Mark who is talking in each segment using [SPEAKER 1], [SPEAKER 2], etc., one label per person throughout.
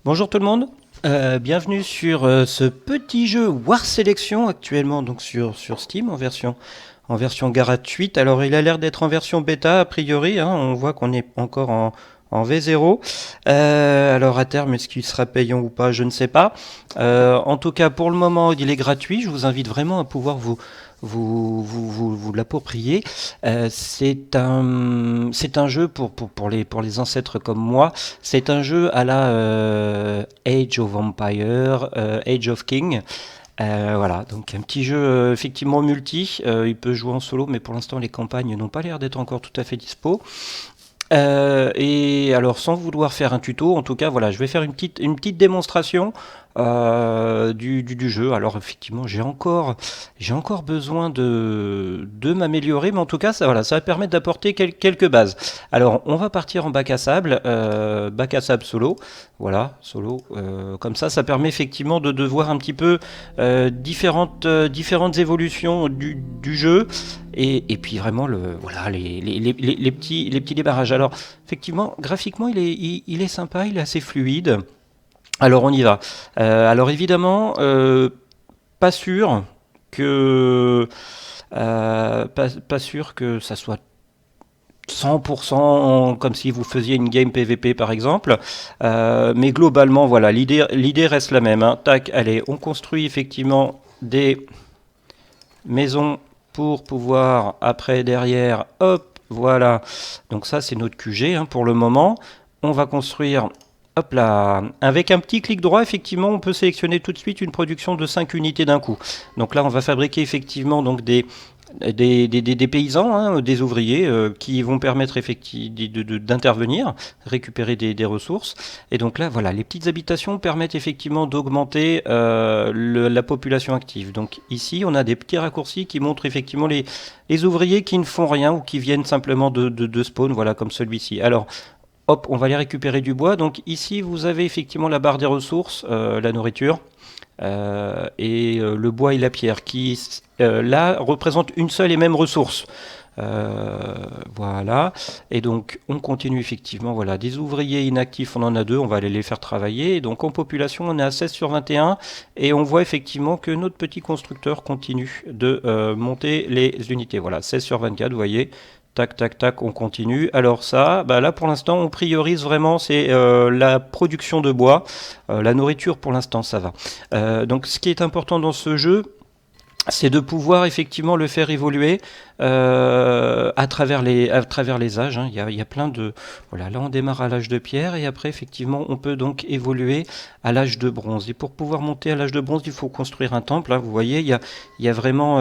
[SPEAKER 1] Bonjour tout le monde, bienvenue sur ce petit jeu War Selection actuellement donc sur Steam en version gratuite. Alors il a l'air d'être en version bêta a priori, hein, on voit qu'on est encore en V0. Alors à terme est-ce qu'il sera payant ou pas, je ne sais pas. En tout cas pour le moment il est gratuit, je vous invite vraiment à pouvoir vous l'approprier. C'est un jeu pour les ancêtres comme moi. C'est un jeu à la Age of Empire, Age of King. Voilà, donc un petit jeu effectivement multi. Il peut jouer en solo, mais pour l'instant les campagnes n'ont pas l'air d'être encore tout à fait dispo. Et alors, sans vouloir faire un tuto, en tout cas, voilà, je vais faire une petite démonstration du jeu. Alors, effectivement, j'ai encore besoin de m'améliorer, mais en tout cas, ça, voilà, ça va permettre d'apporter quelques bases. Alors, on va partir en bac à sable solo. Voilà, solo. Comme ça permet effectivement de voir un petit peu différentes évolutions du jeu. Et puis vraiment voilà, les petits débarrages. Alors effectivement, graphiquement, il est sympa, il est assez fluide. Alors on y va. Alors évidemment, pas sûr que pas sûr que ça soit 100% comme si vous faisiez une game PVP par exemple. Mais globalement, voilà, l'idée reste la même, hein. Tac, allez, on construit effectivement des maison pour pouvoir après derrière, hop, voilà. Donc ça c'est notre QG, hein, pour le moment. On va construire, hop là, avec un petit clic droit, effectivement, on peut sélectionner tout de suite une production de 5 unités d'un coup. Donc là, on va fabriquer effectivement donc des paysans, hein, des ouvriers qui vont permettre d'intervenir, récupérer des ressources. Et donc là, voilà, les petites habitations permettent effectivement d'augmenter la population active. Donc ici, on a des petits raccourcis qui montrent effectivement les ouvriers qui ne font rien ou qui viennent simplement de spawn, voilà, comme celui-ci. Alors, hop, on va aller récupérer du bois. Donc ici, vous avez effectivement la barre des ressources, la nourriture. Le bois et la pierre qui là représentent une seule et même ressource. Voilà, et donc on continue effectivement. Voilà, des ouvriers inactifs, on en a deux, on va aller les faire travailler. Et donc en population, on est à 16 sur 21 et on voit effectivement que notre petit constructeur continue de monter les unités. Voilà, 16 sur 24, vous voyez. Tac, tac, tac, on continue. Alors ça, bah là pour l'instant, on priorise vraiment, c'est la production de bois. La nourriture pour l'instant, ça va. Donc ce qui est important dans ce jeu, c'est de pouvoir effectivement le faire évoluer à travers les âges, hein. Il y a plein de... Voilà, là on démarre à l'âge de pierre et après effectivement on peut donc évoluer à l'âge de bronze. Et pour pouvoir monter à l'âge de bronze, il faut construire un temple, hein. Vous voyez, il y a vraiment...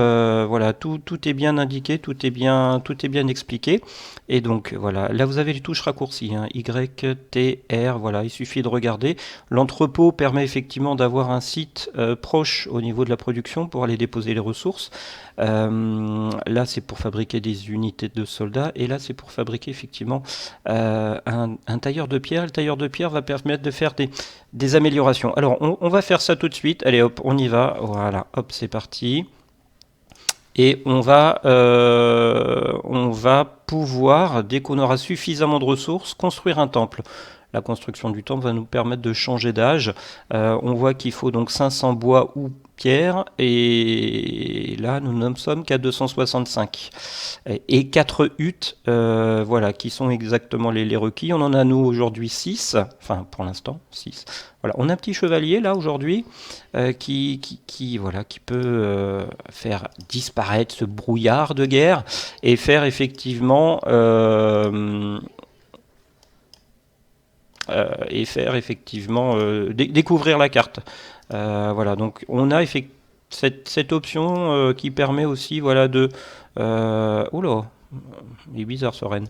[SPEAKER 1] voilà, tout est bien indiqué, tout est bien expliqué. Et donc voilà, là vous avez les touches raccourcies, hein, Y, T, R, voilà, il suffit de regarder. L'entrepôt permet effectivement d'avoir un site proche au niveau de la production pour aller déposer les ressources. Là, c'est pour fabriquer des unités de soldats, et là, c'est pour fabriquer effectivement un tailleur de pierre. Le tailleur de pierre va permettre de faire des améliorations. Alors, on va faire ça tout de suite. Allez, hop, on y va. Voilà, hop, c'est parti. Et on va pouvoir, dès qu'on aura suffisamment de ressources, construire un temple. La construction du temple va nous permettre de changer d'âge. On voit qu'il faut donc 500 bois ou pierre, et là nous n'en sommes qu'à 265. Et 4 huttes, voilà, qui sont exactement les requis. On en a nous aujourd'hui 6, enfin pour l'instant 6. Voilà, on a un petit chevalier là aujourd'hui voilà, qui peut faire disparaître ce brouillard de guerre et faire effectivement découvrir la carte. Voilà, donc on a cette option qui permet aussi, voilà, de... oula, il est bizarre ce renne.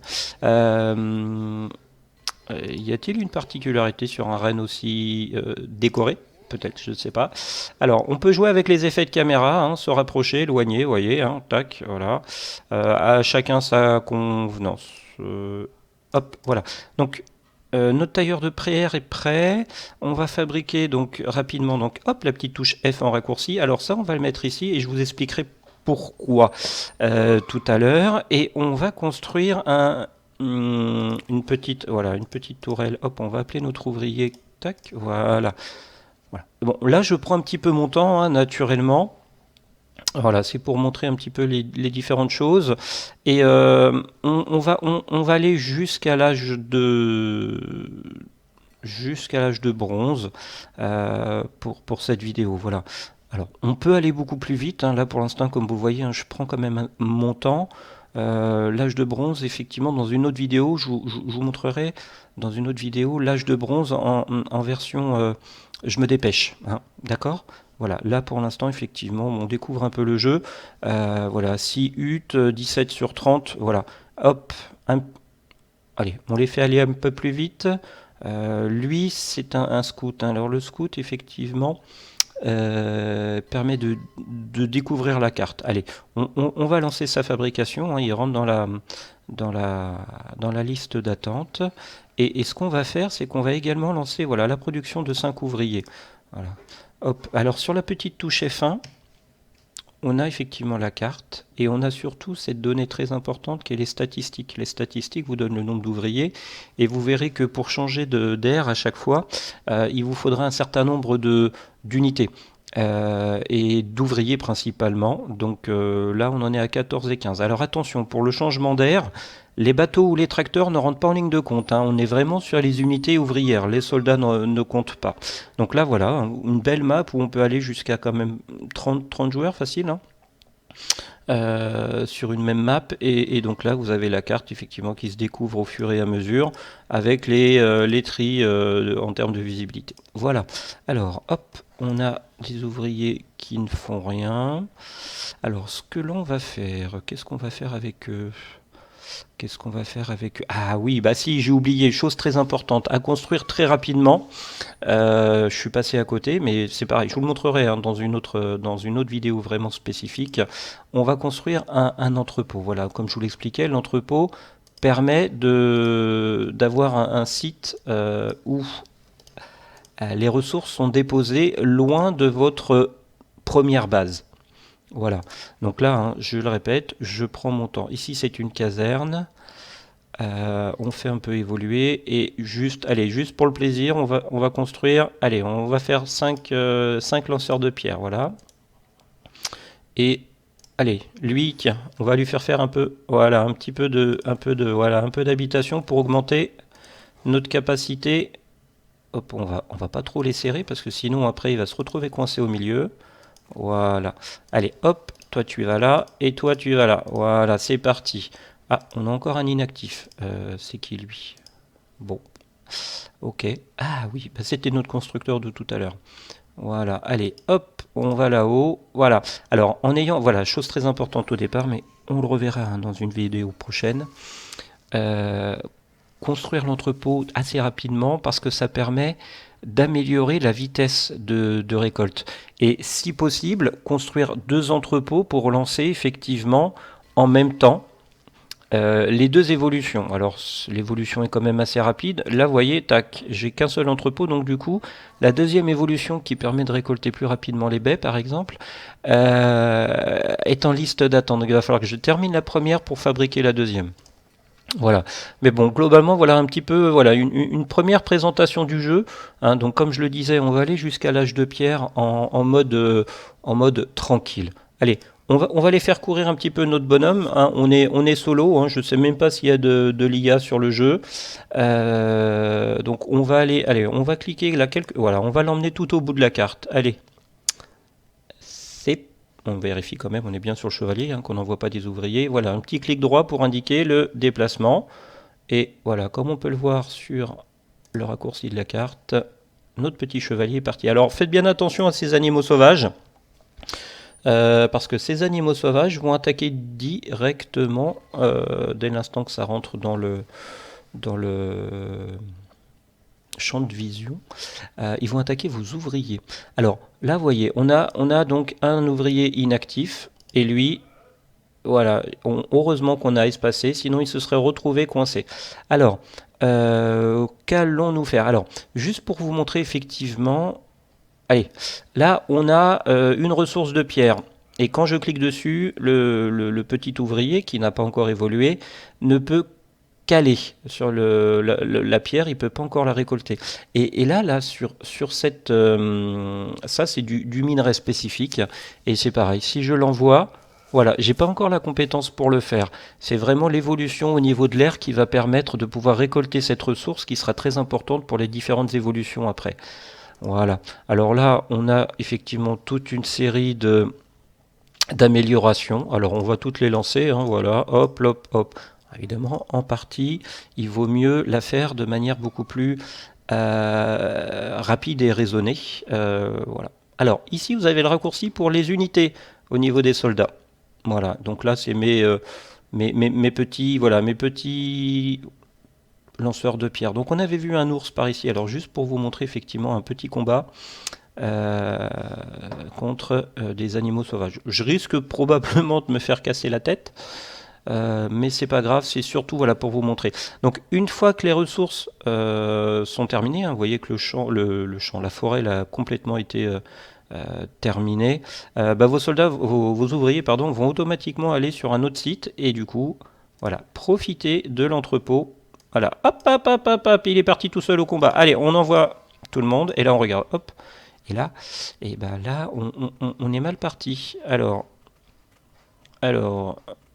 [SPEAKER 1] Y a-t-il une particularité sur un renne aussi décoré? Peut-être, je ne sais pas. Alors, on peut jouer avec les effets de caméra, hein, se rapprocher, éloigner, vous voyez, hein, tac, voilà. À chacun sa convenance. Hop, voilà. Donc, notre tailleur de prière est prêt. On va fabriquer donc rapidement, donc hop, la petite touche F en raccourci. Alors ça, on va le mettre ici et je vous expliquerai pourquoi tout à l'heure. Et on va construire une petite, voilà, une petite tourelle. Hop, on va appeler notre ouvrier. Tac, voilà. Voilà. Bon, là, je prends un petit peu mon temps, hein, naturellement. Voilà, c'est pour montrer un petit peu les différentes choses. Et on va aller jusqu'à l'âge de bronze pour cette vidéo. Voilà. Alors, on peut aller beaucoup plus vite, hein. Là, pour l'instant, comme vous voyez, hein, je prends quand même mon temps. L'âge de bronze, effectivement, dans une autre vidéo, je vous montrerai dans une autre vidéo l'âge de bronze en version je me dépêche. Hein, d'accord? Voilà, là pour l'instant, effectivement, on découvre un peu le jeu. Voilà, 6 UT, 17 sur 30. Voilà, hop, allez, on les fait aller un peu plus vite. Lui, c'est un scout, hein. Alors le scout, effectivement, permet de découvrir la carte. Allez, on va lancer sa fabrication, hein. Il rentre dans la liste d'attente. Et ce qu'on va faire, c'est qu'on va également lancer voilà, la production de 5 ouvriers. Voilà. Hop. Alors sur la petite touche F1, on a effectivement la carte et on a surtout cette donnée très importante qui est les statistiques. Les statistiques vous donnent le nombre d'ouvriers et vous verrez que pour changer d'air à chaque fois, il vous faudra un certain nombre d'unités. Et d'ouvriers principalement. Donc là, on en est à 14 et 15. Alors attention, pour le changement d'air, les bateaux ou les tracteurs ne rentrent pas en ligne de compte, hein. On est vraiment sur les unités ouvrières. Les soldats ne comptent pas. Donc là, voilà, une belle map où on peut aller jusqu'à quand même 30 joueurs facile, hein, sur une même map. Et donc là, vous avez la carte effectivement qui se découvre au fur et à mesure avec les tris en termes de visibilité. Voilà. Alors, hop, on a des ouvriers qui ne font rien. Alors, ce que l'on va faire, qu'est-ce qu'on va faire avec eux? Qu'est-ce qu'on va faire avec eux? Ah oui, bah si, j'ai oublié, chose très importante, à construire très rapidement. Je suis passé à côté, mais c'est pareil, je vous le montrerai hein, dans une autre vidéo vraiment spécifique. On va construire un entrepôt. Voilà, comme je vous l'expliquais, l'entrepôt permet d'avoir un site où les ressources sont déposées loin de votre première base. Voilà, donc là, hein, je le répète, je prends mon temps. Ici, c'est une caserne. On fait un peu évoluer et juste, allez, juste pour le plaisir, on va construire, allez, on va faire 5 lanceurs de pierre, voilà. Et allez, lui, tiens, on va lui faire un peu, voilà, voilà, un peu d'habitation pour augmenter notre capacité. Hop, on va pas trop les serrer parce que sinon après il va se retrouver coincé au milieu. Voilà. Allez, hop, toi tu vas là et toi tu vas là. Voilà, c'est parti. Ah, on a encore un inactif. C'est qui lui? Bon. Ok. Ah oui, bah, c'était notre constructeur de tout à l'heure. Voilà. Allez, hop, on va là-haut. Voilà. Alors, en ayant... Voilà, chose très importante au départ, mais on le reverra hein, dans une vidéo prochaine. Construire l'entrepôt assez rapidement parce que ça permet d'améliorer la vitesse de récolte. Et si possible, construire 2 entrepôts pour lancer effectivement en même temps les 2 évolutions. Alors l'évolution est quand même assez rapide. Là vous voyez, tac, j'ai qu'un seul entrepôt, donc du coup, la deuxième évolution qui permet de récolter plus rapidement les baies par exemple, est en liste d'attente. Donc il va falloir que je termine la première pour fabriquer la deuxième. Voilà, mais bon, globalement, voilà un petit peu, voilà une première présentation du jeu. Hein, donc, comme je le disais, on va aller jusqu'à l'âge de pierre en mode tranquille. Allez, on va les faire courir un petit peu notre bonhomme. Hein, on est solo. Hein, je sais même pas s'il y a de l'IA sur le jeu. Donc, on va allez, on va cliquer là voilà, on va l'emmener tout au bout de la carte. Allez, c'est on vérifie quand même, on est bien sur le chevalier, hein, qu'on n'envoie pas des ouvriers. Voilà, un petit clic droit pour indiquer le déplacement. Et voilà, comme on peut le voir sur le raccourci de la carte, notre petit chevalier est parti. Alors faites bien attention à ces animaux sauvages, parce que ces animaux sauvages vont attaquer directement dès l'instant que ça rentre dans le champ de vision, ils vont attaquer vos ouvriers. Alors là, vous voyez, on a donc un ouvrier inactif, et lui, voilà, heureusement qu'on a espacé, sinon il se serait retrouvé coincé. Alors, qu'allons-nous faire? Alors, juste pour vous montrer effectivement, allez, là on a une ressource de pierre. Et quand je clique dessus, le petit ouvrier, qui n'a pas encore évolué, ne peut calé sur la pierre, il peut pas encore la récolter. Et là, sur cette, ça c'est du minerai spécifique, et c'est pareil. Si je l'envoie, voilà, j'ai pas encore la compétence pour le faire. C'est vraiment l'évolution au niveau de l'air qui va permettre de pouvoir récolter cette ressource qui sera très importante pour les différentes évolutions après. Voilà. Alors là, on a effectivement toute une série d'améliorations. Alors on va toutes les lancer, hein, voilà, hop, hop, hop. Évidemment, en partie, il vaut mieux la faire de manière beaucoup plus rapide et raisonnée. Voilà. Alors ici, vous avez le raccourci pour les unités au niveau des soldats. Voilà. Donc là, c'est mes petits, voilà, mes petits lanceurs de pierre. Donc on avait vu un ours par ici. Alors juste pour vous montrer effectivement un petit combat euh, contre des animaux sauvages. Je risque probablement de me faire casser la tête. Mais c'est pas grave, c'est surtout voilà pour vous montrer. Donc une fois que les ressources sont terminées, hein, vous voyez que le champ, la forêt a complètement été terminée. Bah, vos soldats, vos ouvriers, pardon, vont automatiquement aller sur un autre site et du coup, voilà, profitez de l'entrepôt. Voilà, hop, hop, hop, hop, hop, il est parti tout seul au combat. Allez, on envoie tout le monde et là on regarde, hop, et là, et ben là, on est mal parti. Alors,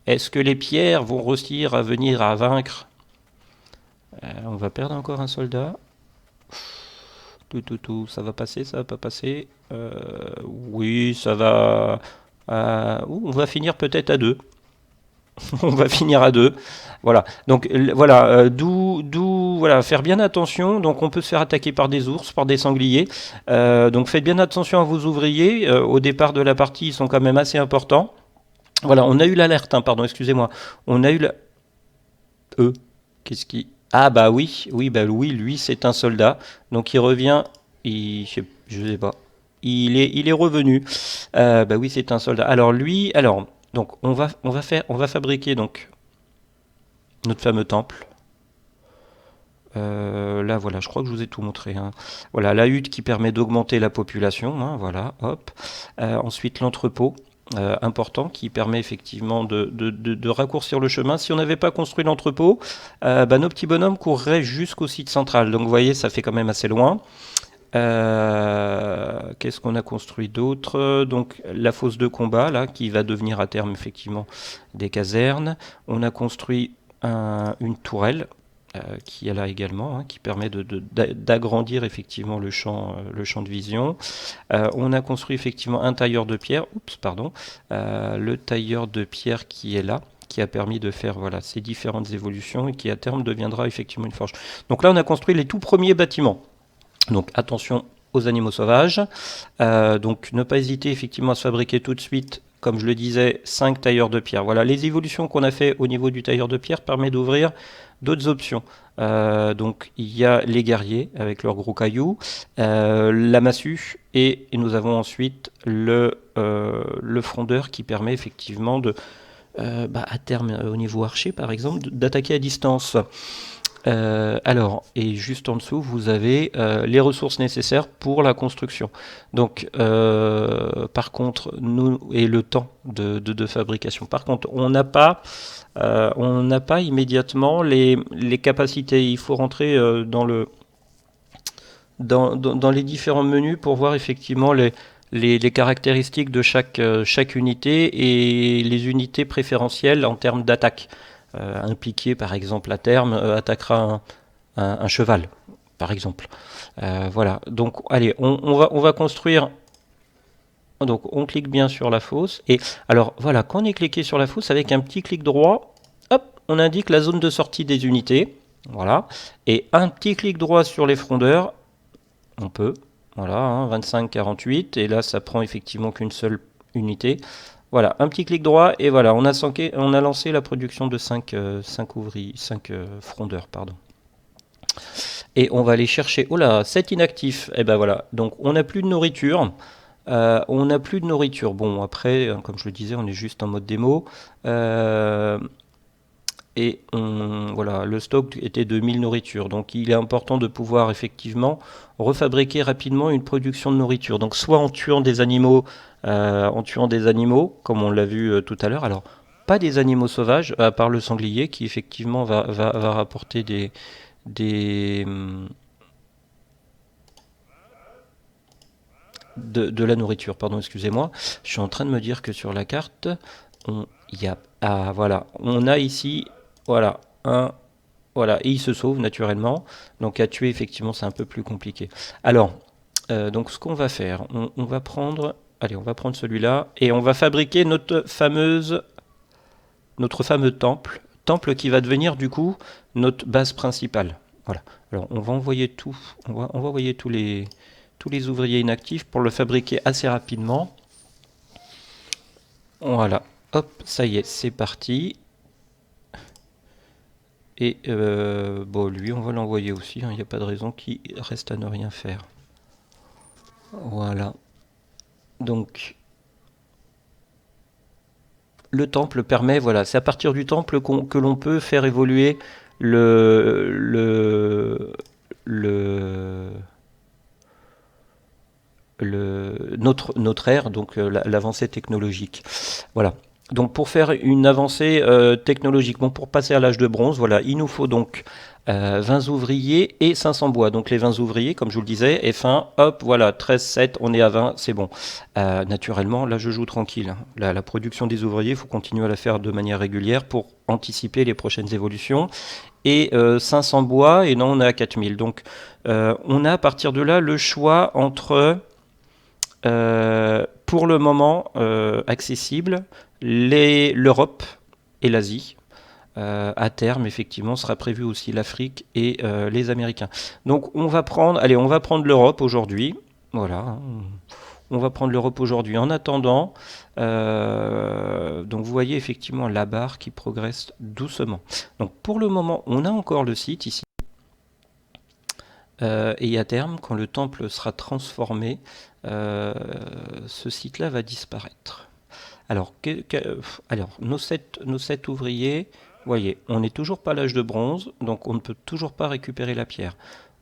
[SPEAKER 1] est-ce que les pierres vont réussir à venir à vaincre? On va perdre encore un soldat. Ça va passer, ça va pas passer. Oui, ça va. On va finir peut-être à deux. On va finir à deux. Voilà. Donc voilà, voilà, faire bien attention. Donc on peut se faire attaquer par des ours, par des sangliers. Donc faites bien attention à vos ouvriers. Au départ de la partie, ils sont quand même assez importants. Voilà, on a eu l'alerte, hein, pardon, excusez-moi. On a eu la... Qu'est-ce qui... Ah bah oui, bah oui, lui c'est un soldat. Donc il revient, je sais pas. Il est revenu. Bah oui, c'est un soldat. Alors lui, donc on va fabriquer donc notre fameux temple. Là voilà, je crois que je vous ai tout montré, hein. Voilà, la hutte qui permet d'augmenter la population, hein, voilà, hop. Ensuite l'entrepôt. Important qui permet effectivement de raccourcir le chemin. Si on n'avait pas construit l'entrepôt, bah, nos petits bonhommes courraient jusqu'au site central. Donc vous voyez, ça fait quand même assez loin. Qu'est-ce qu'on a construit d'autre? Donc la fosse de combat, là, qui va devenir à terme effectivement des casernes. On a construit une tourelle qui est là également, hein, qui permet d'agrandir effectivement le champ de vision. On a construit effectivement un tailleur de pierre, le tailleur de pierre qui est là, qui a permis de faire voilà, ces différentes évolutions et qui à terme deviendra effectivement une forge. Donc là on a construit les tout premiers bâtiments. Donc attention aux animaux sauvages. Donc ne pas hésiter effectivement à se fabriquer tout de suite, comme je le disais, 5 tailleurs de pierre. Voilà, les évolutions qu'on a fait au niveau du tailleur de pierre permet d'ouvrir d'autres options. Donc il y a les guerriers avec leurs gros cailloux, la massue et nous avons ensuite le frondeur qui permet effectivement de, à terme au niveau archer par exemple, d'attaquer à distance. Et juste en dessous, vous avez les ressources nécessaires pour la construction. Donc, par contre, et le temps de fabrication. Par contre, on n'a pas immédiatement les capacités. Il faut rentrer dans les différents menus pour voir effectivement les caractéristiques de chaque unité et les unités préférentielles en termes d'attaque. Un piqué, par exemple, à terme, attaquera un cheval, par exemple. Voilà. Donc, allez, on va construire. Donc, on clique bien sur la fosse. Et alors, voilà, quand on est cliqué sur la fosse, avec un petit clic droit, hop, on indique la zone de sortie des unités. Voilà. Et un petit clic droit sur les frondeurs, on peut. Voilà, hein, 25-48. Et là, ça prend effectivement qu'une seule unité. Voilà, un petit clic droit et voilà, on a lancé la production de 5 frondeurs. Pardon. Et on va aller chercher, oh là, 7 inactifs. Et ben voilà, donc on n'a plus de nourriture. Bon, après, comme je le disais, on est juste en mode démo. Voilà, le stock était de 1000 nourritures. Donc il est important de pouvoir effectivement refabriquer rapidement une production de nourriture. Donc soit en tuant des animaux, comme on l'a vu tout à l'heure. Alors pas des animaux sauvages, à part le sanglier qui effectivement va rapporter de la nourriture. Pardon, excusez-moi. Je suis en train de me dire que sur la carte, voilà, on a ici, voilà, voilà, et il se sauve naturellement. Donc à tuer, effectivement, c'est un peu plus compliqué. Alors, donc ce qu'on va faire, on va prendre, allez, on va prendre celui-là et on va fabriquer notre fameux temple qui va devenir du coup notre base principale. Voilà. Alors on va envoyer on va envoyer tous les ouvriers inactifs pour le fabriquer assez rapidement. Voilà. Hop, ça y est, c'est parti. Et bon, lui, on va l'envoyer aussi. Il n'y a pas de raison qu'il reste à ne rien faire. Voilà. Donc, le temple permet, voilà, c'est à partir du temple que l'on peut faire évoluer le, le, notre ère, donc l'avancée technologique. Voilà. Donc pour faire une avancée technologique, bon, pour passer à l'âge de bronze, voilà, il nous faut donc 20 ouvriers et 500 bois. Donc les 20 ouvriers, comme je vous le disais, F1, hop, voilà, 13, 7, on est à 20, c'est bon. Naturellement, là je joue tranquille. La production des ouvriers, il faut continuer à la faire de manière régulière pour anticiper les prochaines évolutions. Et 500 bois, et non, on est à 4000. Donc on a à partir de là le choix entre... pour le moment accessible, l'Europe et l'Asie. À terme, effectivement, sera prévu aussi l'Afrique et les Américains. Donc on va prendre, allez, on va prendre l'Europe aujourd'hui. Voilà, on va prendre l'Europe aujourd'hui. En attendant, donc vous voyez effectivement la barre qui progresse doucement. Donc pour le moment, on a encore le site ici. Et à terme, quand le temple sera transformé, ce site-là va disparaître. Alors, nos 7 ouvriers, vous voyez, on n'est toujours pas à l'âge de bronze, donc on ne peut toujours pas récupérer la pierre.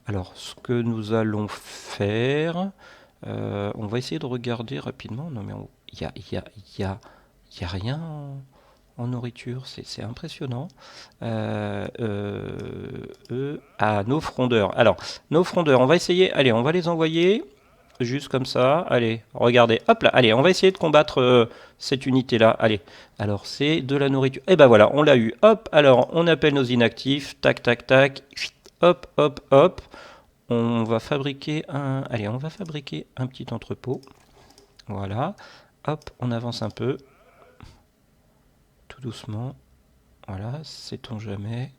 [SPEAKER 1] Alors, ce que nous allons faire, on va essayer de regarder rapidement. Non, mais il y a rien en nourriture, c'est impressionnant. Nos frondeurs. Alors, nos frondeurs, on va essayer, allez, on va les envoyer juste comme ça. Allez, regardez, hop là, allez, on va essayer de combattre cette unité-là. Allez, alors c'est de la nourriture. Et ben voilà, on l'a eu. Hop, alors on appelle nos inactifs. Tac, tac, tac. Hop, hop, hop. On va fabriquer allez, on va fabriquer un petit entrepôt. Voilà. Hop, on avance un peu. Tout doucement. Voilà, sait-on jamais.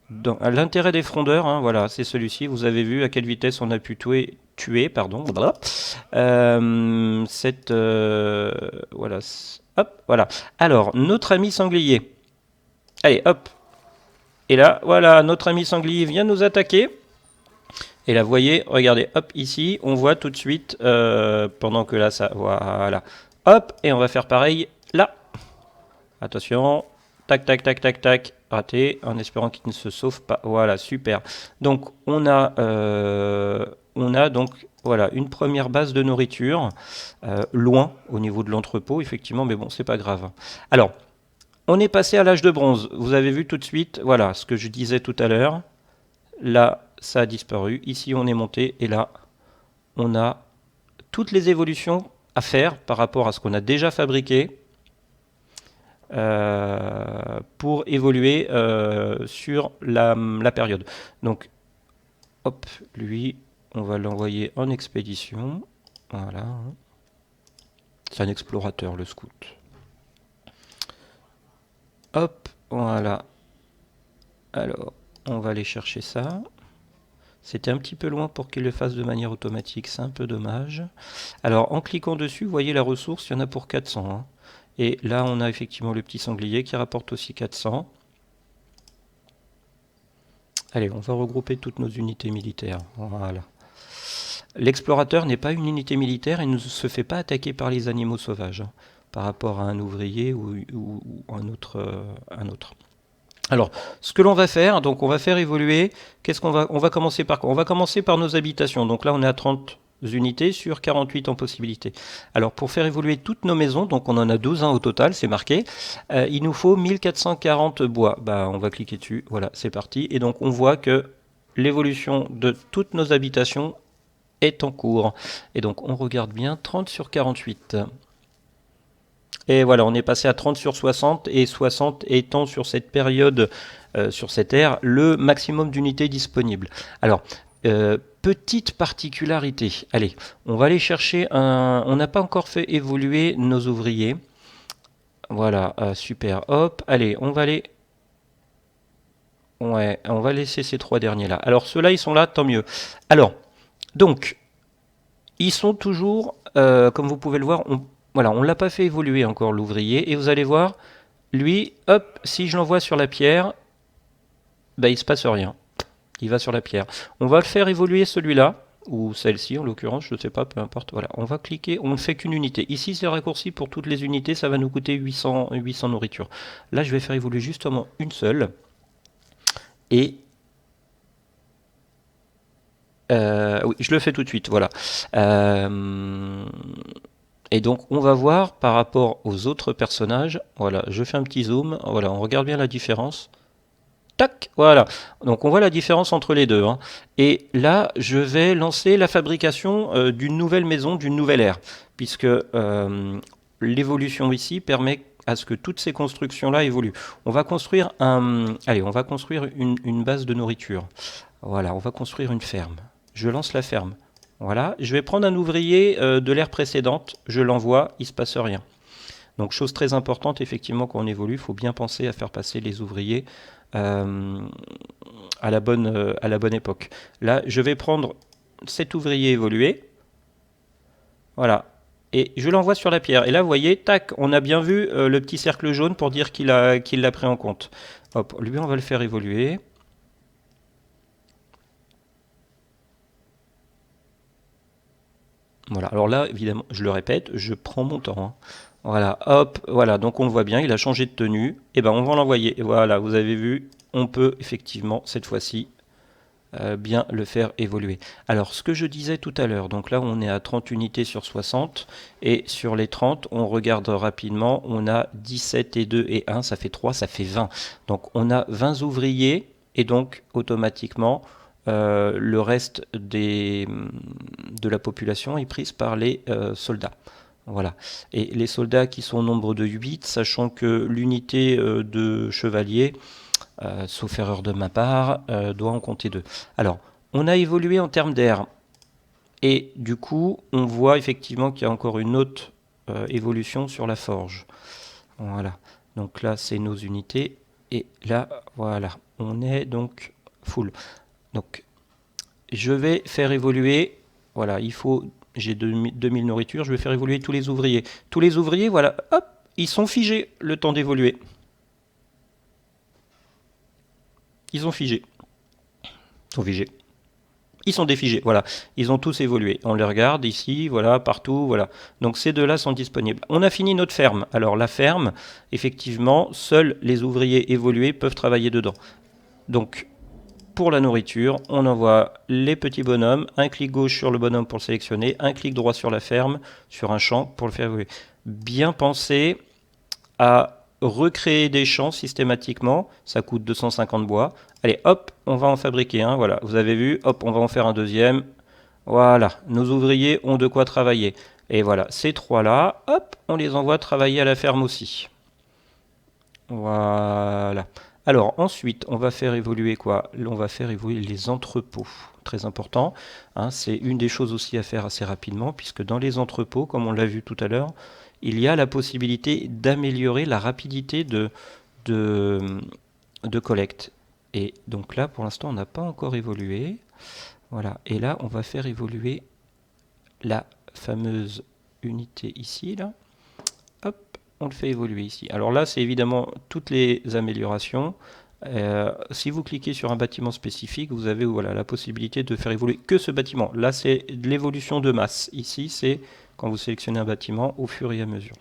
[SPEAKER 1] L'intérêt des frondeurs, hein, voilà, c'est celui-ci. Vous avez vu à quelle vitesse on a pu tuer, pardon. Voilà. Hop, voilà. Alors, notre ami sanglier. Allez, hop. Et là, voilà, notre ami sanglier vient nous attaquer. Et là, vous voyez, regardez, hop, ici, on voit tout de suite, pendant que là, ça, voilà. Hop, et on va faire pareil là. Attention. Tac, tac, tac, tac, tac. Raté, en espérant qu'il ne se sauve pas. Voilà, super. Donc, on a donc, voilà, une première base de nourriture, loin au niveau de l'entrepôt, effectivement, mais bon, c'est pas grave. Alors, on est passé à l'âge de bronze. Vous avez vu tout de suite, voilà, ce que je disais tout à l'heure. Là, ça a disparu. Ici, on est monté, et là, on a toutes les évolutions à faire par rapport à ce qu'on a déjà fabriqué. Pour évoluer sur la période. Donc, hop, lui, on va l'envoyer en expédition. Voilà. C'est un explorateur, le scout. Hop, voilà. Alors, on va aller chercher ça. C'était un petit peu loin pour qu'il le fasse de manière automatique, c'est un peu dommage. Alors, en cliquant dessus, vous voyez la ressource, il y en a pour 400. Hein. Et là, on a effectivement le petit sanglier qui rapporte aussi 400. Allez, on va regrouper toutes nos unités militaires. Voilà. L'explorateur n'est pas une unité militaire et ne se fait pas attaquer par les animaux sauvages, hein, par rapport à un ouvrier ou un autre. Alors, ce que l'on va faire, donc on va faire évoluer, on va commencer par quoi? On va commencer par nos habitations. Donc là, on est à 30 unités sur 48 en possibilité. Alors pour faire évoluer toutes nos maisons, donc on en a 12 au total, c'est marqué, il nous faut 1440 bois. Bah, on va cliquer dessus, voilà, c'est parti. Et donc on voit que l'évolution de toutes nos habitations est en cours. Et donc on regarde bien, 30 sur 48. Et voilà, on est passé à 30 sur 60, et 60 étant sur cette période, sur cette ère, le maximum d'unités disponibles. Alors, petite particularité, allez, on va aller chercher un... On n'a pas encore fait évoluer nos ouvriers. Voilà, super, hop, allez, on va aller... Ouais, on va laisser ces trois derniers là. Alors ceux-là, ils sont là, tant mieux. Alors, donc, ils sont toujours, comme vous pouvez le voir, voilà, on ne l'a pas fait évoluer encore l'ouvrier. Et vous allez voir, lui, hop, si je l'envoie sur la pierre, bah, il ne se passe rien. Il va sur la pierre. On va le faire évoluer celui-là, ou celle-ci en l'occurrence, je ne sais pas, peu importe. Voilà, on va cliquer, on ne fait qu'une unité. Ici, c'est raccourci pour toutes les unités, ça va nous coûter 800 nourritures. Là, je vais faire évoluer justement une seule. Et oui, je le fais tout de suite, voilà. Et donc, on va voir par rapport aux autres personnages. Voilà, je fais un petit zoom. Voilà, on regarde bien la différence. Tac, voilà. Donc, on voit la différence entre les deux, hein. Et là, je vais lancer la fabrication d'une nouvelle maison, d'une nouvelle ère. Puisque l'évolution ici permet à ce que toutes ces constructions-là évoluent. On va construire allez, on va construire une base de nourriture. Voilà, on va construire une ferme. Je lance la ferme. Voilà, je vais prendre un ouvrier de l'ère précédente, je l'envoie, il ne se passe rien. Donc chose très importante, effectivement, quand on évolue, il faut bien penser à faire passer les ouvriers euh, à la bonne époque. Là, je vais prendre cet ouvrier évolué, voilà, et je l'envoie sur la pierre. Et là, vous voyez, tac, on a bien vu le petit cercle jaune pour dire qu'il l'a pris en compte. Hop, lui, on va le faire évoluer. Voilà, alors là, évidemment, je le répète, je prends mon temps, hein. Voilà, hop, voilà, donc on le voit bien, il a changé de tenue. Et ben on va l'envoyer. Et voilà, vous avez vu, on peut effectivement, cette fois-ci, bien le faire évoluer. Alors, ce que je disais tout à l'heure, donc là, on est à 30 unités sur 60. Et sur les 30, on regarde rapidement, on a 17 et 2 et 1, ça fait 3, ça fait 20. Donc, on a 20 ouvriers, et donc, automatiquement, le reste de la population est prise par les soldats. Voilà. Et les soldats qui sont au nombre de 8, sachant que l'unité de chevalier, sauf erreur de ma part, doit en compter 2. Alors, on a évolué en termes d'air. Et du coup, on voit effectivement qu'il y a encore une autre évolution sur la forge. Voilà. Donc là, c'est nos unités. Et là, voilà. On est donc full. Donc, je vais faire évoluer. Voilà, il faut. J'ai 2000 nourritures. Je vais faire évoluer tous les ouvriers. Tous les ouvriers, voilà, hop, ils sont figés le temps d'évoluer. Ils ont figé. Ils sont figés. Ils sont défigés, voilà. Ils ont tous évolué. On les regarde ici, voilà, partout, voilà. Donc ces deux-là sont disponibles. On a fini notre ferme. Alors la ferme, effectivement, seuls les ouvriers évolués peuvent travailler dedans. Donc pour la nourriture, on envoie les petits bonhommes, un clic gauche sur le bonhomme pour le sélectionner, un clic droit sur la ferme, sur un champ pour le faire évoluer. Bien penser à recréer des champs systématiquement, ça coûte 250 bois. Allez, hop, on va en fabriquer un, voilà, vous avez vu, hop, on va en faire un deuxième. Voilà, nos ouvriers ont de quoi travailler. Et voilà, ces trois-là, hop, on les envoie travailler à la ferme aussi. Voilà. Alors ensuite, on va faire évoluer quoi? On va faire évoluer les entrepôts. Très important, hein, c'est une des choses aussi à faire assez rapidement, puisque dans les entrepôts, comme on l'a vu tout à l'heure, il y a la possibilité d'améliorer la rapidité de, de collecte. Et donc là, pour l'instant, on n'a pas encore évolué. Voilà. Et là, on va faire évoluer la fameuse unité ici, là. Hop, on le fait évoluer ici. Alors là, c'est évidemment toutes les améliorations. Si vous cliquez sur un bâtiment spécifique, vous avez voilà, la possibilité de faire évoluer que ce bâtiment. Là, c'est de l'évolution de masse. Ici, c'est quand vous sélectionnez un bâtiment au fur et à mesure.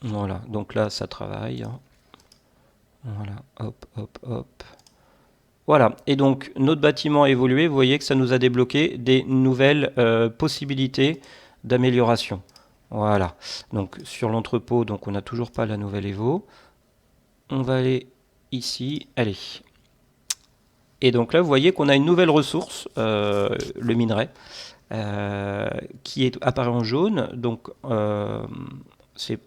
[SPEAKER 1] Voilà, donc là, ça travaille, hein. Voilà, hop, hop, hop. Voilà, et donc notre bâtiment a évolué, vous voyez que ça nous a débloqué des nouvelles possibilités d'amélioration. Voilà, donc sur l'entrepôt, donc on n'a toujours pas la nouvelle Evo. On va aller ici, allez. Et donc là, vous voyez qu'on a une nouvelle ressource, le minerai, qui apparaît en jaune. Donc on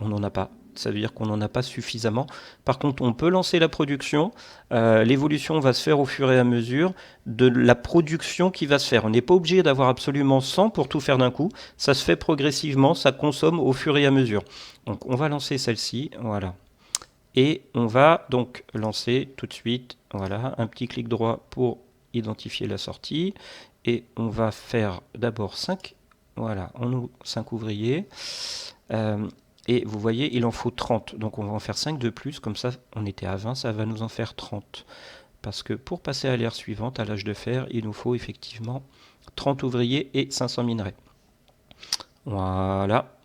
[SPEAKER 1] n'en a pas. Ça veut dire qu'on n'en a pas suffisamment. Par contre, on peut lancer la production. L'évolution va se faire au fur et à mesure de la production qui va se faire. On n'est pas obligé d'avoir absolument 100 pour tout faire d'un coup. Ça se fait progressivement, ça consomme au fur et à mesure. Donc on va lancer celle-ci, voilà. Et on va donc lancer tout de suite, voilà, un petit clic droit pour identifier la sortie. Et on va faire d'abord 5, voilà, 5 ouvriers. Et vous voyez, il en faut 30. Donc on va en faire 5 de plus, comme ça on était à 20, ça va nous en faire 30. Parce que pour passer à l'ère suivante, à l'âge de fer, il nous faut effectivement 30 ouvriers et 500 minerais. Voilà.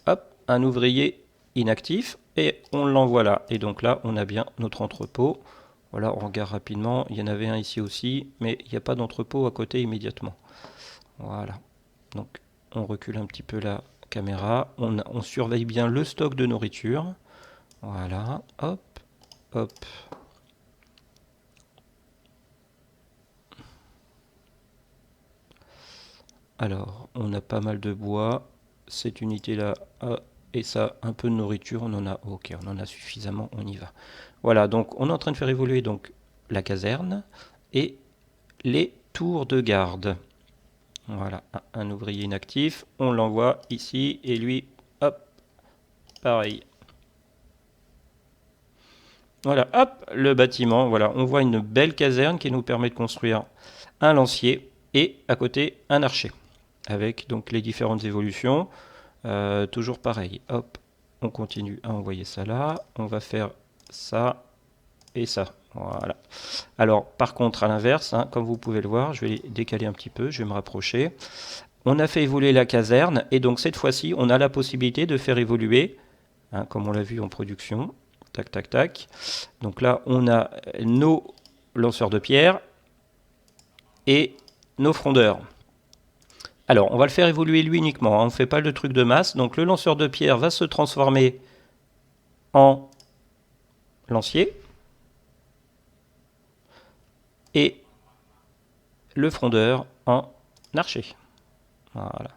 [SPEAKER 1] Hop, un ouvrier inactif et on l'envoie là. Et donc là, on a bien notre entrepôt. Voilà, on regarde rapidement. Il y en avait un ici aussi, mais il n'y a pas d'entrepôt à côté immédiatement. Voilà. Donc on recule un petit peu la caméra. On surveille bien le stock de nourriture. Voilà. Hop, hop. Alors, on a pas mal de bois. Cette unité-là et ça, un peu de nourriture, on en a. Ok, on en a suffisamment, on y va. Voilà, donc on est en train de faire évoluer donc la caserne et les tours de garde. Voilà, un ouvrier inactif, on l'envoie ici et lui, hop, pareil. Voilà, hop, le bâtiment, voilà, on voit une belle caserne qui nous permet de construire un lancier et à côté un archer avec donc les différentes évolutions. Toujours pareil, hop, on continue à envoyer ça là, on va faire ça et ça, voilà. Alors par contre à l'inverse, hein, comme vous pouvez le voir, je vais décaler un petit peu, je vais me rapprocher. On a fait évoluer la caserne et donc cette fois-ci on a la possibilité de faire évoluer, hein, comme on l'a vu en production, tac tac tac. Donc là on a nos lanceurs de pierre et nos frondeurs. Alors, on va le faire évoluer lui uniquement, hein. On ne fait pas le truc de masse. Donc le lanceur de pierre va se transformer en lancier. Et le frondeur en archer. Voilà.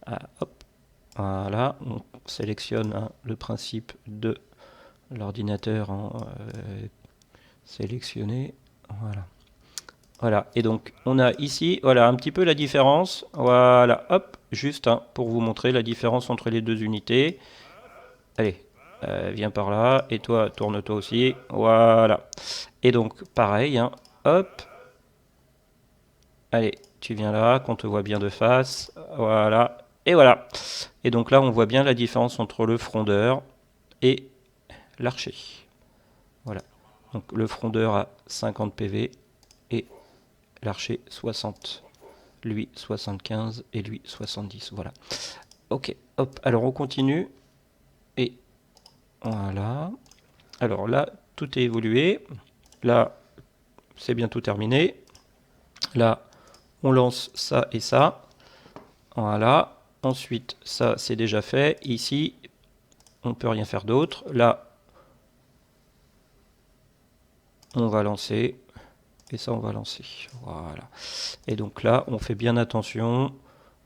[SPEAKER 1] Ah, hop. Voilà. On sélectionne, hein, le principe de l'ordinateur en sélectionner. Voilà. Voilà, et donc on a ici, voilà, un petit peu la différence. Voilà, hop, juste, hein, pour vous montrer la différence entre les deux unités. Allez, viens par là, et toi, tourne-toi aussi. Voilà. Et donc, pareil, hein, hop. Allez, tu viens là, qu'on te voit bien de face. Voilà, et voilà. Et donc là, on voit bien la différence entre le frondeur et l'archer. Voilà. Donc le frondeur a 50 PV et l'archer 60. Lui 75 et lui 70. Voilà. Ok, hop, alors on continue. Et voilà. Alors là, tout est évolué. Là, c'est bientôt terminé. Là, on lance ça et ça. Voilà. Ensuite, ça, c'est déjà fait. Ici, on ne peut rien faire d'autre. Là, on va lancer. Et ça, on va lancer. Voilà. Et donc là, on fait bien attention.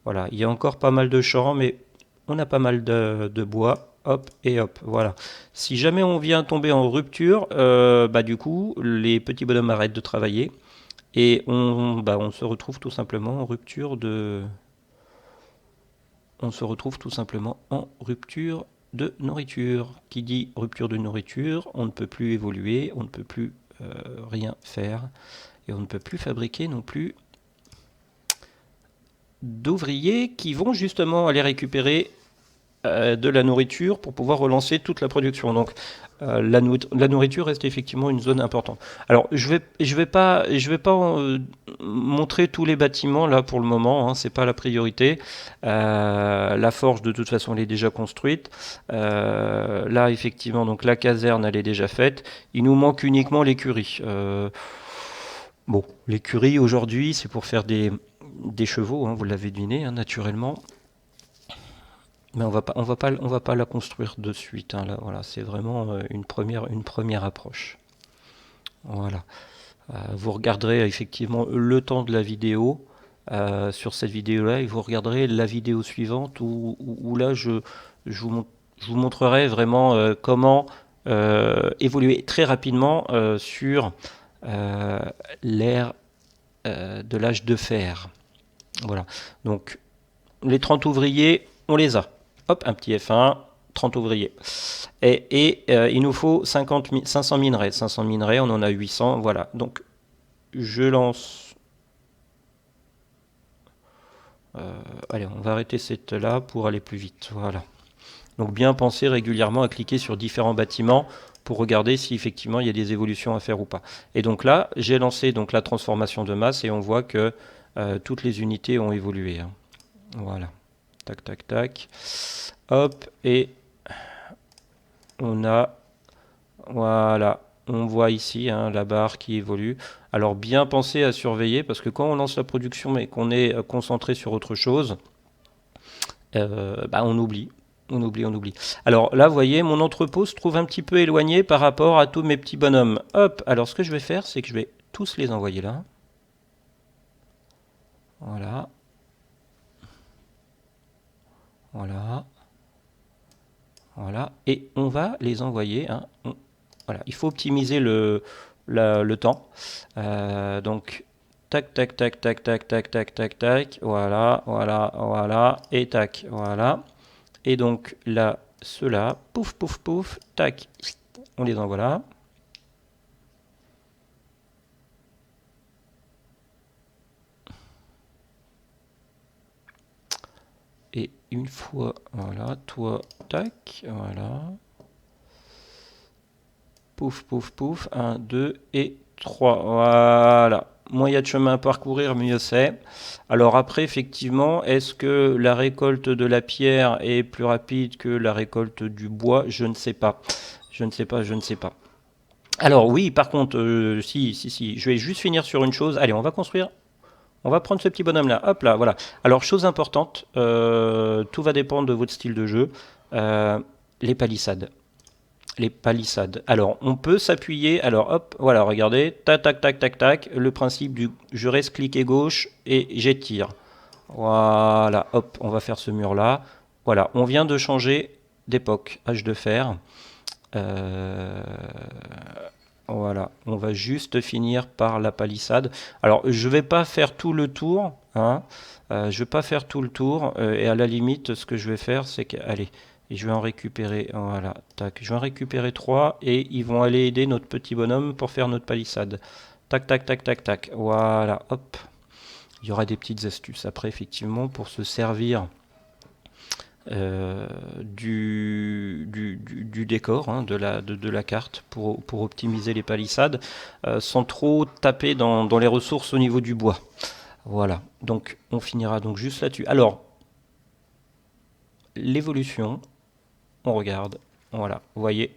[SPEAKER 1] Voilà. Il y a encore pas mal de champs, mais on a pas mal de bois. Hop et hop. Voilà. Si jamais on vient tomber en rupture, bah du coup, les petits bonhommes arrêtent de travailler. Et on se retrouve tout simplement en rupture de... On se retrouve tout simplement en rupture de nourriture. Qui dit rupture de nourriture, on ne peut plus évoluer, on ne peut plus rien faire. Et on ne peut plus fabriquer non plus d'ouvriers qui vont justement aller récupérer de la nourriture pour pouvoir relancer toute la production. Donc la nourriture reste effectivement une zone importante. Alors je vais pas montrer tous les bâtiments là pour le moment, hein, c'est pas la priorité. La forge de toute façon elle est déjà construite. Là effectivement donc la caserne elle est déjà faite. Il nous manque uniquement l'écurie. Bon, l'écurie aujourd'hui c'est pour faire des chevaux, hein, vous l'avez deviné, hein, naturellement. Mais on va pas la construire de suite, hein, là, voilà, c'est vraiment une première approche. Voilà. Vous regarderez effectivement le temps de la vidéo sur cette vidéo-là et vous regarderez la vidéo suivante où là je vous montrerai vraiment comment évoluer très rapidement sur euh, l'ère de l'âge de fer. Voilà. Donc les 30 ouvriers, on les a. Hop, un petit F1, 30 ouvriers. Il nous faut 500 minerais. 500 minerais, on en a 800. Voilà. Donc, je lance. Allez, on va arrêter cette là pour aller plus vite. Voilà. Donc, bien penser régulièrement à cliquer sur différents bâtiments pour regarder si effectivement il y a des évolutions à faire ou pas. Et donc là, j'ai lancé donc la transformation de masse et on voit que toutes les unités ont évolué, hein. Voilà. Tac, tac, tac. Hop, et on a, voilà, on voit ici hein, la barre qui évolue. Alors bien penser à surveiller parce que quand on lance la production mais qu'on est concentré sur autre chose, bah, on oublie. On oublie. Alors là, vous voyez, mon entrepôt se trouve un petit peu éloigné par rapport à tous mes petits bonhommes. Hop, alors ce que je vais faire, c'est que je vais tous les envoyer là. Voilà. Voilà. Voilà. Et on va les envoyer. Hein. Voilà. Il faut optimiser le temps. Donc, tac, tac, tac, tac, tac, tac, tac, tac, tac. Voilà, voilà, voilà. Et tac, voilà. Et donc là, ceux-là, pouf, pouf, pouf, tac. On les envoie là. Et une fois, voilà, toi, tac, voilà. Pouf, pouf, pouf. 1, 2 et 3. Voilà. Moins il y a de chemin à parcourir, mieux c'est. Alors après, effectivement, est-ce que la récolte de la pierre est plus rapide que la récolte du bois? Je ne sais pas. Je ne sais pas, je ne sais pas. Alors oui, par contre, si. Je vais juste finir sur une chose. Allez, on va construire. On va prendre ce petit bonhomme là. Hop là, voilà. Alors, chose importante, tout va dépendre de votre style de jeu. Les palissades. Les palissades. Alors, on peut s'appuyer. Alors, hop, voilà, regardez. Tac, tac, tac, tac, tac. Le principe du je reste cliquer gauche et j'étire. Voilà, hop, on va faire ce mur-là. Voilà, on vient de changer d'époque. Âge de fer. Euh, voilà, on va juste finir par la palissade. Alors, je vais pas faire tout le tour. Hein. Je vais pas faire tout le tour. Et à la limite, ce que je vais faire, c'est que. Allez. Et je vais en récupérer, voilà, tac, je vais en récupérer 3 et ils vont aller aider notre petit bonhomme pour faire notre palissade. Tac, tac, tac, tac, tac, voilà, hop. Il y aura des petites astuces après, effectivement, pour se servir du décor, hein, de la carte, pour optimiser les palissades, sans trop taper dans les ressources au niveau du bois. Voilà, donc on finira donc juste là-dessus. Alors, l'évolution. On regarde, voilà, vous voyez,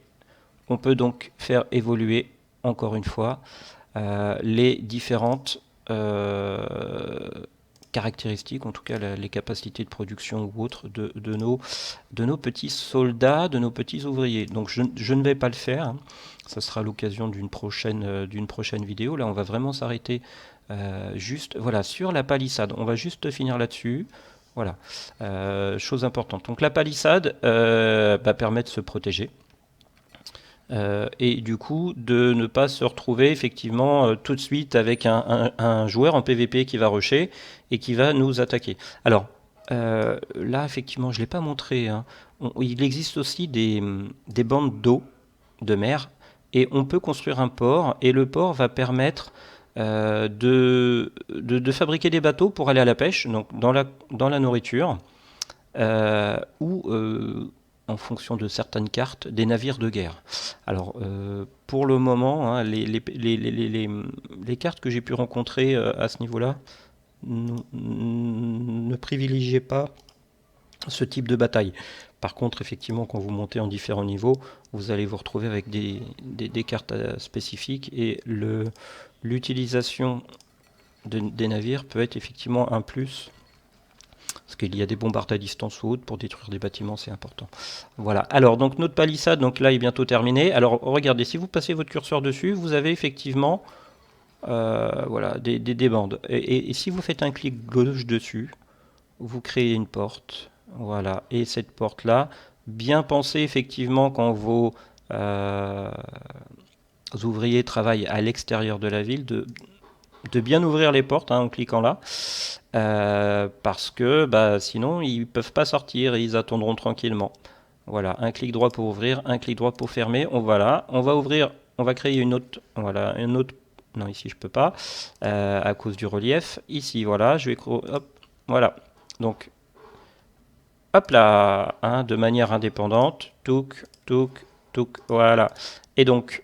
[SPEAKER 1] on peut donc faire évoluer encore une fois les différentes caractéristiques, en tout cas les capacités de production ou autres de nos petits soldats, de nos petits ouvriers. Donc je ne vais pas le faire, hein. Ça sera l'occasion d'une prochaine vidéo. Là on va vraiment s'arrêter juste voilà, sur la palissade, on va juste finir là-dessus. Voilà, chose importante. Donc la palissade permet de se protéger et du coup de ne pas se retrouver effectivement tout de suite avec un joueur en PVP qui va rusher et qui va nous attaquer. Alors là effectivement je ne l'ai pas montré, hein. Il existe aussi des bandes d'eau de mer et on peut construire un port et le port va permettre de fabriquer des bateaux pour aller à la pêche, donc dans la nourriture. ou en fonction de certaines cartes, des navires de guerre. Alors, pour le moment, hein, les cartes que j'ai pu rencontrer à ce niveau-là ne privilégiez pas ce type de bataille. Par contre, effectivement, quand vous montez en différents niveaux, vous allez vous retrouver avec des cartes spécifiques et l'utilisation des navires peut être effectivement un plus. Parce qu'il y a des bombardes à distance ou haute pour détruire des bâtiments, c'est important. Voilà. Alors, donc notre palissade, donc là, est bientôt terminée. Alors, regardez, si vous passez votre curseur dessus, vous avez effectivement voilà, des bandes. Et si vous faites un clic gauche dessus, vous créez une porte. Voilà. Et cette porte-là, bien pensez effectivement quand vos ouvriers travaillent à l'extérieur de la ville, de bien ouvrir les portes hein, en cliquant là. Parce que sinon ils ne peuvent pas sortir et ils attendront tranquillement. Voilà, un clic droit pour ouvrir, un clic droit pour fermer. On va ouvrir, on va créer une autre, voilà, une autre. Non, ici je peux pas à cause du relief. Ici, voilà, je vais hop, voilà. Donc, hop là, hein, de manière indépendante, touk, touk, touk, voilà. Et donc,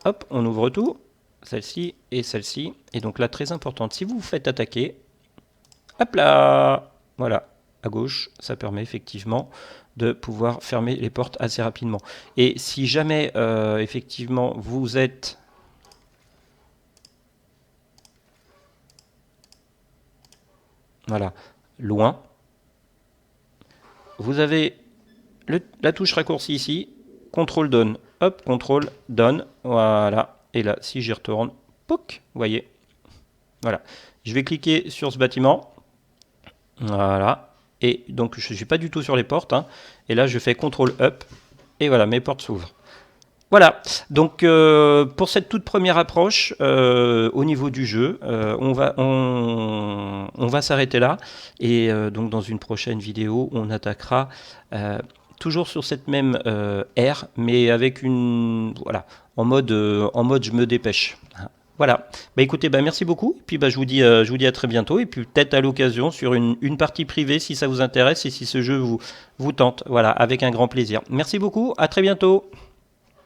[SPEAKER 1] hop, on ouvre tout, celle-ci et celle-ci. Et donc là, très importante, si vous vous faites attaquer, hop là, voilà, à gauche, ça permet effectivement de pouvoir fermer les portes assez rapidement. Et si jamais, effectivement, vous êtes... Voilà, loin. Vous avez la touche raccourci ici, contrôle down. Hop, contrôle down. Voilà. Et là, si j'y retourne, pouc, vous voyez. Voilà. Je vais cliquer sur ce bâtiment. Voilà. Et donc, je ne suis pas du tout sur les portes. Hein. Et là, je fais contrôle up. Et voilà, mes portes s'ouvrent. Voilà, donc pour cette toute première approche au niveau du jeu, on va s'arrêter là et donc dans une prochaine vidéo, on attaquera toujours sur cette même ère, mais avec une voilà en mode je me dépêche. Voilà. Écoutez, merci beaucoup. Et puis je vous dis à très bientôt. Et puis peut-être à l'occasion sur une partie privée si ça vous intéresse et si ce jeu vous tente. Voilà, avec un grand plaisir. Merci beaucoup. À très bientôt.